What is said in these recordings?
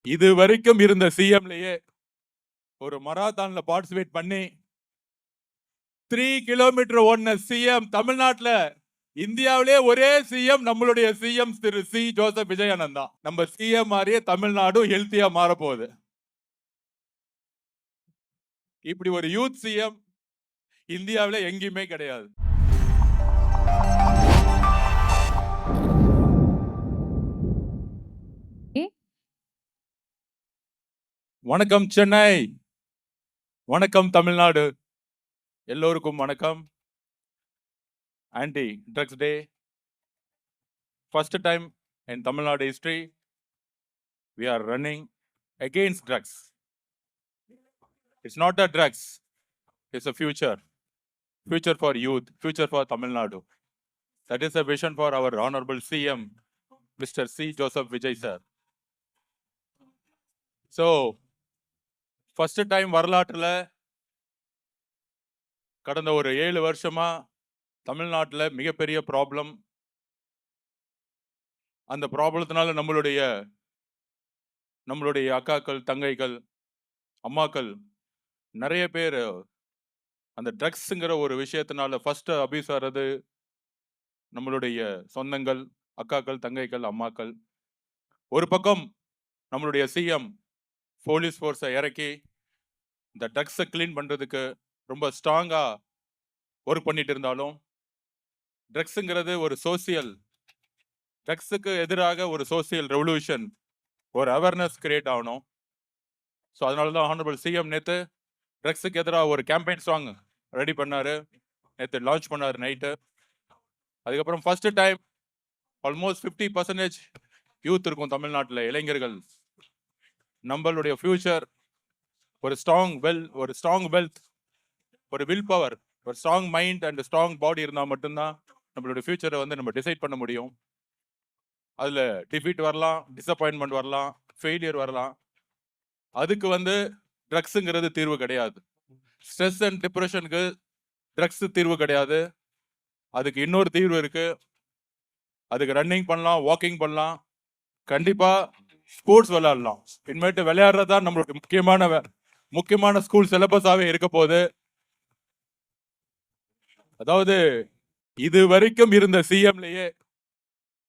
இது வரைக்கும் இருந்த சிஎம்லயே ஒரு மராத்தான்ல பார்ட்டிசிபேட் பண்ணி 3 கிலோமீட்டர் ஓடின சிஎம் தமிழ்நாட்டுல இந்தியாவிலே ஒரே சிஎம் நம்மளுடைய சிஎம் திரு சி ஜோசப் விஜயானந்த் தான். நம்ம சிஎம் மாதிரியே தமிழ்நாடும் ஹெல்த்தியா மாற போகுது. இப்படி ஒரு யூத் சிஎம் இந்தியாவில எங்கேயுமே கிடையாது. வணக்கம் சென்னை, வணக்கம் தமிழ்நாடு, எல்லோருக்கும் வணக்கம். Anti drugs day, first time in Tamil Nadu history we are running against drugs. It's not the drugs, it's a future for youth, future for Tamil Nadu. That is a vision for our honorable CM Mr. C Joseph Vijay sir. So first time வரலாற்றுல கடந்த ஒரு 7 வருஷமா தமிழ்நாட்டுல மிகப்பெரிய problem. அந்த ப்ராப்ளத்தினால நம்மளுடைய அக்காக்கள், தங்கைகள், அம்மாக்கள் நிறைய பேர் அந்த ட்ரக்ஸுங்கிற ஒரு விஷயத்தினால ஃபர்ஸ்ட் அபியூஸ் ஆகிறது நம்மளுடைய சொந்தங்கள், அக்காக்கள், தங்கைகள், அம்மாக்கள். ஒரு பக்கம் நம்மளுடைய சிஎம் போலீஸ் ஃபோர்ஸை இறக்கி இந்த ட்ரக்ஸை கிளீன் பண்ணுறதுக்கு ரொம்ப ஸ்ட்ராங்காக ஒர்க் பண்ணிட்டு இருந்தாலும், ட்ரக்ஸுங்கிறது ஒரு ட்ரக்ஸுக்கு எதிராக ஒரு சோசியல் ரெவல்யூஷன், ஒரு அவேர்னஸ் கிரியேட் ஆகணும். ஸோ அதனால தான் ஹானரபிள் சிஎம் நேற்று ட்ரக்ஸுக்கு எதிராக ஒரு கேம்பெயின் சாங் ரெடி பண்ணார், நேற்று லான்ச் பண்ணார் நைட்டு. அதுக்கப்புறம் ஃபர்ஸ்ட் டைம் ஆல்மோஸ்ட் 50% யூத் இருக்கும் தமிழ்நாட்டில், இளைஞர்கள். நம்மளுடைய ஃபியூச்சர் ஒரு ஸ்ட்ராங் வெல்த், ஒரு வில் பவர், ஒரு ஸ்ட்ராங் மைண்ட் அண்ட் ஸ்ட்ராங் பாடி இருந்தால் மட்டும்தான் நம்மளுடைய ஃபியூச்சரை நம்ம டிசைட் பண்ண முடியும். அதில் டிஃபீட் வரலாம், டிசப்பாயின்மெண்ட் வரலாம், ஃபெயிலியர் வரலாம். அதுக்கு ட்ரக்ஸுங்கிறது தீர்வு கிடையாது. ஸ்ட்ரெஸ் அண்ட் டிப்ரெஷனுக்கு ட்ரக்ஸ் தீர்வு கிடையாது. அதுக்கு இன்னொரு தீர்வு இருக்கு. அதுக்கு ரன்னிங் பண்ணலாம், வாக்கிங் பண்ணலாம், கண்டிப்பா ஸ்போர்ட்ஸ் விளையாடலாம். இனிமேட்டு விளையாடுறதா நம்மளுடைய முக்கியமான ஸ்கூல் சிலபஸாவே இருக்க போகுது. அதாவது இது வரைக்கும் இருந்த சிஎம்லயே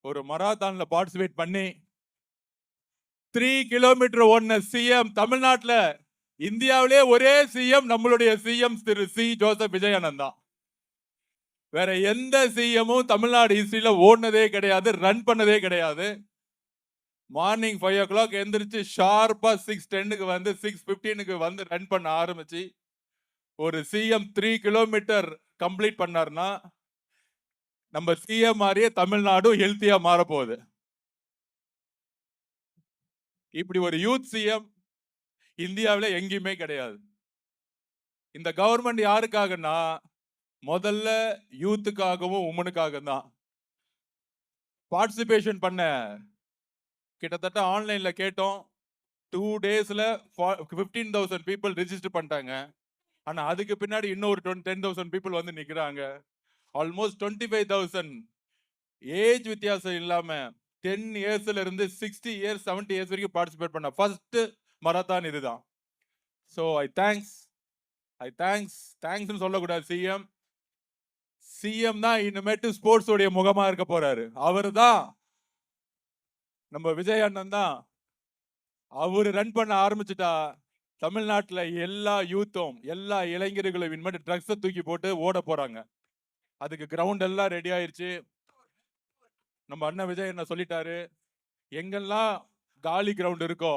ஒரு மராத்தான்ல பார்ட்டிசிபேட் பண்ணி 3 கிலோமீட்டர் ஓடின சிஎம் தமிழ்நாட்டுல இந்தியாவிலே ஒரே சிஎம் நம்மளுடைய சிஎம் திரு சி ஜோசப் விஜயானந்த் தான். வேற எந்த சிஎம்மும் தமிழ்நாடு ஹிஸ்டரியில ஓடினதே கிடையாது, ரன் பண்ணதே கிடையாது. மார்னிங் 5 o'clock எந்திரிச்சு ஷார்ப்பா 6:10க்கு 6:15க்கு ரன் பண்ண ஆரம்பிச்சு ஒரு சிஎம் 3 கிலோமீட்டர் கம்ப்ளீட் பண்ணார்னா நம்ம சிஎம் மாதிரியே தமிழ்நாடும் ஹெல்த்தியா மாற போகுது. இப்படி ஒரு யூத் சிஎம் இந்தியாவில் எங்கேயுமே கிடையாது. இந்த கவர்மெண்ட் யாருக்காகனா முதல்ல யூத்துக்காகவும் உமனுக்காக தான். பார்ட்டிசிபேஷன் பண்ண கிட்டத்தட்ட ஆன்லைன்ல கேட்டோம், 2 daysல 15,000 people ரெஜிஸ்டர் பண்ணிட்டாங்க. ஆனா அதுக்கு பின்னாடி இன்னொரு 10,000 people நிக்கிறாங்க. ஆல்மோஸ்ட் 25,000 ஏஜ் வித்தியாசம் இல்லாம 10 yearsல இருந்து 60 years 70 years வரைக்கும் பார்ட்டிசிபேட் பண்ண ஃபர்ஸ்ட் மராத்தான் இதுதான். ஸோ ஐ தேங்க்ஸ் சொல்லக்கூடாது. சிஎம் தான் இனிமேட்டு ஸ்போர்ட்ஸ் உடைய முகமா இருக்க போறாரு. அவரு தான் நம்ம விஜய் அண்ணன் தான். அவரு ரன் பண்ண ஆரம்பிச்சுட்டா தமிழ்நாட்டுல எல்லா யூத்தும், எல்லா இளைஞர்களும் இனிமேட்டு ட்ரக்ஸை தூக்கி போட்டு ஓட போறாங்க. அதுக்கு கிரவுண்ட் எல்லாம் ரெடி ஆயிருச்சு. நம்ம அண்ணன் விஜய் என்ன சொல்லிட்டாரு, எங்கெல்லாம் காலி கிரவுண்ட் இருக்கோ,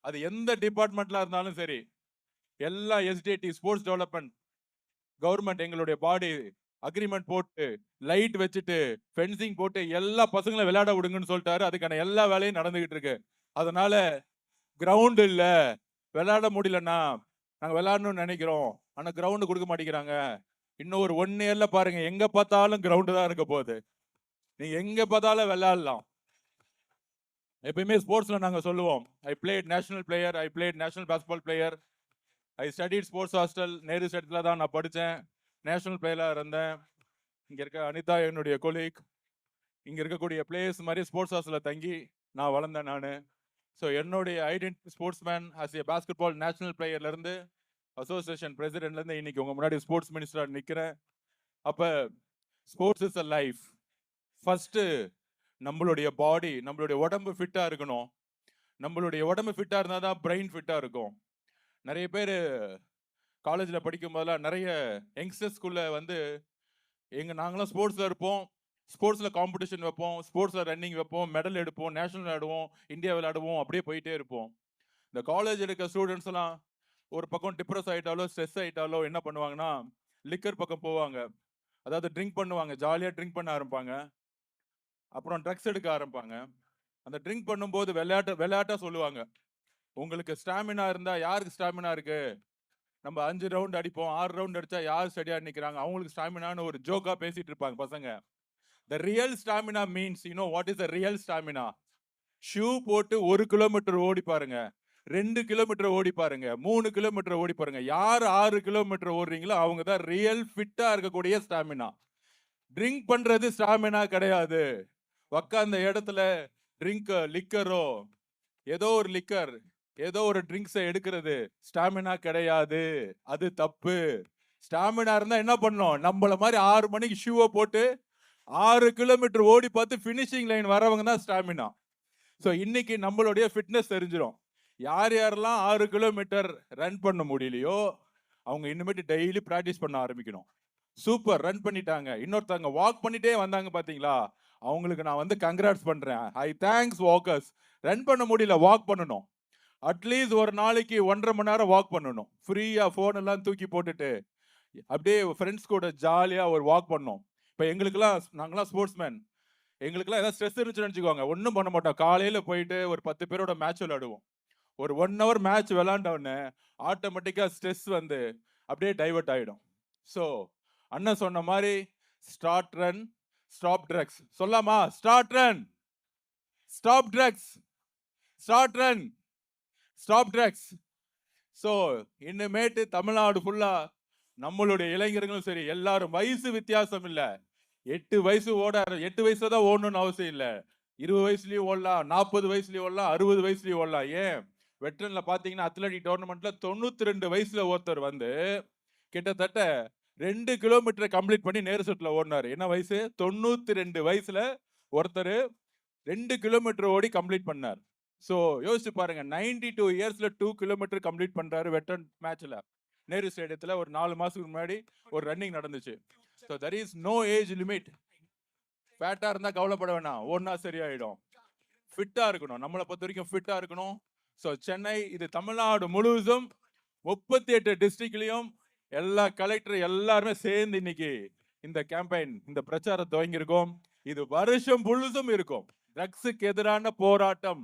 அது எந்த டிபார்ட்மெண்ட்ல இருந்தாலும் சரி, எல்லா எஸ்டிடி ஸ்போர்ட்ஸ் டெவலப்மெண்ட் கவர்மெண்ட் எங்களுடைய பாடி அக்ரிமெண்ட் போட்டு லைட் வச்சுட்டு ஃபென்சிங் போட்டு எல்லா பசங்களும் விளையாட விடுங்கன்னு சொல்லிட்டாரு. அதுக்கான எல்லா வேலையும் நடந்துகிட்டு இருக்கு. அதனால கிரவுண்ட் இல்ல, விளையாட முடியலன்னா நாங்க விளையாடணும்னு நினைக்கிறோம், ஆனா கிரவுண்ட் கொடுக்க மாட்டேங்கிறாங்க. இன்னும் ஒரு 1 yearல பாருங்க, எங்க பார்த்தாலும் கிரவுண்ட் தான் இருக்க போகுது. நீங்க எங்க பார்த்தாலும் விளையாடலாம். எப்பயுமே ஸ்போர்ட்ஸ்ல நாங்க சொல்லுவோம், ஐ பிளேட் நேஷனல் பிளேயர், ஐ பிளேட் நேஷனல் பாஸ்கெட்பால் பிளேயர், ஐ ஸ்டடிட் ஸ்போர்ட்ஸ் ஹாஸ்டல், நேரு ஸ்டேட்ல தான் நான் படித்தேன், நேஷனல் பிளேயராக இருந்தேன். இங்கே இருக்க அனிதா என்னுடைய கொலீக், இங்கே இருக்கக்கூடிய பிளேயர்ஸ் மாதிரி ஸ்போர்ட்ஸ் ஹாஸ்டலில் தங்கி நான் வளர்ந்தேன். நான் ஸோ என்னுடைய identity sportsman as a basketball national பிளேயர்லேருந்து அசோசியேஷன் பிரசிடென்ட்லேருந்து இன்னைக்கு உங்கள் முன்னாடி ஸ்போர்ட்ஸ் மினிஸ்டராக நிற்கிறேன். அப்போ sports is a life. First நம்மளுடைய பாடி, நம்மளுடைய உடம்பு ஃபிட்டாக இருக்கணும். நம்மளுடைய உடம்பு ஃபிட்டாக இருந்தால் தான் பிரெயின் ஃபிட்டாக இருக்கும். நிறைய பேர் காலேஜில் படிக்கும் போதெல்லாம் நிறைய யங்ஸ்டர்ஸ்குள்ளே வந்து நாங்களாம் ஸ்போர்ட்ஸில் இருப்போம், ஸ்போர்ட்ஸில் காம்படிஷன் வைப்போம், ஸ்போர்ட்ஸில் ரன்னிங் வைப்போம், மெடல் எடுப்போம், நேஷனல் விளையாடுவோம், இந்தியா விளையாடுவோம், அப்படியே போயிட்டே இருப்போம். இந்த காலேஜ் இருக்க ஸ்டூடெண்ட்ஸ் எல்லாம் ஒரு பக்கம் டிப்ரெஸ் ஆகிட்டாலோ ஸ்ட்ரெஸ் ஆகிட்டாலோ என்ன பண்ணுவாங்கன்னா லிக்கர் பக்கம் போவாங்க. அதாவது ட்ரிங்க் பண்ணுவாங்க, ஜாலியாக ட்ரிங்க் பண்ண ஆரம்பிப்பாங்க. அப்புறம் ட்ரக்ஸ் எடுக்க ஆரம்பிப்பாங்க. அந்த ட்ரிங்க் பண்ணும்போது விளையாட்டாக சொல்லுவாங்க, உங்களுக்கு ஸ்டாமினா இருந்தால் யாருக்கு ஸ்டாமினா இருக்கு, நம்ம 5 ரவுண்ட் அடிப்போம், 6 ரவுண்ட் அடிச்சா யார் ஸ்டடியாக நிற்கிறாங்க, அவங்களுக்கு ஸ்டாமினான்னு ஒரு ஜோக்காக பேசிட்டு இருப்பாங்க பசங்க. The real stamina means, you know what is the real stamina? Shoe போட்டு 1 கிலோமீட்டர் ஓடி பாருங்க, 2 கிலோமீட்டர் ஓடி பாருங்க, 3 கிலோமீட்டர் ஓடி பாருங்க. யார் 6 கிலோமீட்டர் ஓடுறீங்களோ அவங்க தான் ரியல் ஃபிட்டா இருக்கக்கூடிய ஸ்டாமினா. ட்ரிங்க் பண்றது ஸ்டாமினா கிடையாது. உக்காந்த இடத்துல ட்ரிங்க், லிக்கரோ, ஏதோ ஒரு லிக்கர், ஏதோ ஒரு ட்ரிங்க்ஸை எடுக்கிறது ஸ்டாமினா கிடையாது. அது தப்பு. ஸ்டாமினா இருந்தா என்ன பண்ணோம், நம்மள மாதிரி 6 மணிக்கு ஷூவை போட்டு 6 கிலோமீட்டர் ஓடி பார்த்து ஃபினிஷிங் லைன் வரவங்க தான் ஸ்டாமினா. ஸோ இன்னைக்கு நம்மளுடைய ஃபிட்னஸ் தெரிஞ்சிடும். யார் யாரெல்லாம் 6 கிலோமீட்டர் ரன் பண்ண முடியலையோ அவங்க இனிமேட்டு டெய்லி ப்ராக்டிஸ் பண்ண ஆரம்பிக்கணும். சூப்பர், ரன் பண்ணிட்டாங்க. இன்னொருத்தவங்க வாக் பண்ணிட்டே வந்தாங்க பார்த்தீங்களா, அவங்களுக்கு நான் வந்து கங்க்ராட்ஸ் பண்ணுறேன். ஐ தேங்க்ஸ் வாக்கர்ஸ். ரன் பண்ண முடியல, வாக் பண்ணணும். அட்லீஸ்ட் ஒரு நாளைக்கு 1.5 மணி நேரம் வாக் பண்ணணும். ஃப்ரீயாக ஃபோன் எல்லாம் தூக்கி போட்டுட்டு அப்படியே ஃப்ரெண்ட்ஸ் கூட ஜாலியாக ஒரு வாக் பண்ணோம். இப்போ எங்களுக்கெல்லாம், நாங்களாம் ஸ்போர்ட்ஸ்மேன், எங்களுக்கெல்லாம் ஏதாவது ஸ்ட்ரெஸ் இருந்துச்சுன்னு நினச்சிக்கோங்க, ஒன்றும் பண்ண மாட்டோம். காலையில் போயிட்டு ஒரு 10 பேரோட மேட்ச் விளையாடுவோம். ஒரு 1 ஹவர் மேட்ச் விளாண்டவுடனே ஆட்டோமேட்டிக்காக ஸ்ட்ரெஸ் வந்து அப்படியே டைவர்ட் ஆகிடும். ஸோ அண்ணன் சொன்ன மாதிரி ஸ்டார்ட் ரன் ஸ்டாப் ட்ரக்ஸ் சொல்லாமா? Start run stop drugs, start run stop drugs. So இனிமேட்டு தமிழ்நாடு ஃபுல்லாக நம்மளுடைய இளைஞர்களும் சரி, எல்லாரும் வயசு வித்தியாசம் இல்லை. 8 வயசு 8 வயசுல தான் ஓடணும்னு அவசியம் இல்லை. 20 வயசுலயும் ஓடலாம், 40 வயசுலயும் ஓடலாம், 60 வயசுலயும் ஓடலாம். ஏன் வெட்டரன்ல பாத்தீங்கன்னா அத்லெட்டிக் டோர்னமெண்ட்ல 92 வயசுல ஒருத்தர் வந்து கிட்டத்தட்ட 2 கிலோமீட்டர் கம்ப்ளீட் பண்ணி நேரு செட்ல ஓடினாரு. என்ன வயசு? 92 வயசுல ஒருத்தர் 2 கிலோமீட்டர் ஓடி கம்ப்ளீட் பண்ணார். ஸோ யோசிச்சு பாருங்க, 92 இயர்ஸ்ல 2 கிலோமீட்டர் கம்ப்ளீட் பண்றாரு வெட்டரன் மேட்ச்ல. நேரு ஸ்டேடியத்துல ஒரு 4 மாசத்துக்கு முன்னாடி ஒரு ரன்னிங் நடந்துச்சு. So there is no age limit. ஃபேட்டா இருந்தா கவலைப்பட வேணாம், ஓடுனா சரியாயிடும். ஃபிட்டா இருக்கணும், நம்மளை பொறுத்த வரைக்கும் ஃபிட்டா இருக்கணும். ஸோ சென்னை, இது தமிழ்நாடு முழுவதும் 38 டிஸ்ட்ரிக்ட்லயும் எல்லா கலெக்டர் எல்லாருமே சேர்ந்து இன்னைக்கு இந்த கேம்பெயின், இந்த பிரச்சாரம் துவங்கியிருக்கோம். இது வருஷம் முழுதும் இருக்கும். ட்ரக்ஸுக்கு எதிரான போராட்டம்.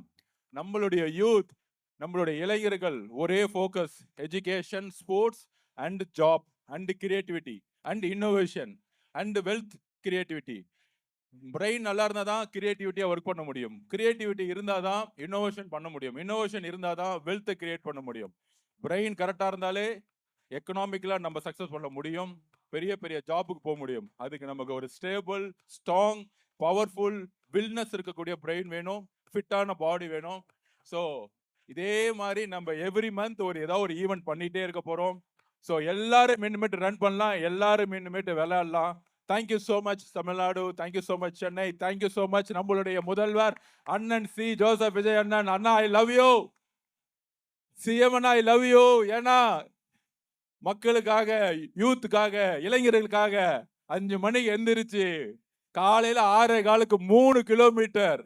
நம்மளுடைய யூத், நம்மளுடைய இளைஞர்கள் ஒரே focus, education, sports and job and creativity and innovation and wealth creativity. Brain நல்லா இருந்தால் தான் கிரியேட்டிவிட்டியாக ஒர்க் பண்ண முடியும். கிரியேட்டிவிட்டி இருந்தால் தான் இன்னோவேஷன் பண்ண முடியும். இன்னோவேஷன் இருந்தால் தான் வெல்த்தை கிரியேட் பண்ண முடியும். பிரெயின் கரெக்டாக இருந்தாலே எக்கனாமிக்கலாக நம்ம சக்ஸஸ் பண்ண முடியும், பெரிய பெரிய ஜாபுக்கு போக முடியும். அதுக்கு நமக்கு ஒரு ஸ்டேபிள், ஸ்ட்ராங், பவர்ஃபுல் வில்னஸ் இருக்கக்கூடிய பிரெயின் வேணும், ஃபிட்டான பாடி வேணும். ஸோ இதே மாதிரி நம்ம எவ்ரி மந்த் ஏதாவது ஒரு ஈவெண்ட் பண்ணிகிட்டே இருக்க போகிறோம். ஸோ எல்லாரும் இனிமேட்டு ரன் பண்ணலாம், எல்லாரும் இனிமேட்டு விளையாடலாம். Thank you so much Tamil Nadu, thank you so much Chennai, thank you so much நம்மளுடைய முதல்வர் அண்ணன் சி ஜோசப் விஜய் அண்ணன். அண்ணா ஐ லவ் யூ. சிஎம் அண்ணா ஐ லவ் யூ. ஏன்னா மக்களுக்காக, யூத்துக்காக, இளைஞர்களுக்காக 5 மணிக்கு எந்திரிச்சு காலையில 6:15க்கு 3 கிலோமீட்டர்,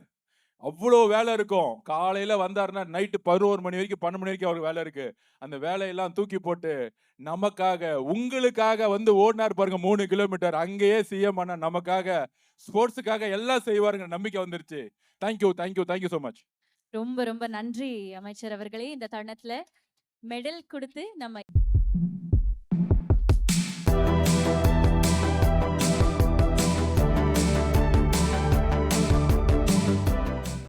அவ்வளோ வேலை இருக்கும். காலையில வந்தாருன்னா நைட்டு 11 மணி வரைக்கும், 12 மணி வரைக்கும் அவருக்கு வேலை இருக்கு. அந்த வேலையெல்லாம் தூக்கி போட்டு நமக்காக, உங்களுக்காக வந்து ஓடினார் பாருங்க 3 கிலோமீட்டர். அங்கேயே சிஎம் அண்ணா நமக்காக, ஸ்போர்ட்ஸுக்காக எல்லாம் செய்வாருங்க நம்பிக்கை வந்துருச்சு. Thank you thank you thank you so much. ரொம்ப ரொம்ப நன்றி அமைச்சர் அவர்களே. இந்த தருணத்துல மெடல் கொடுத்து நம்ம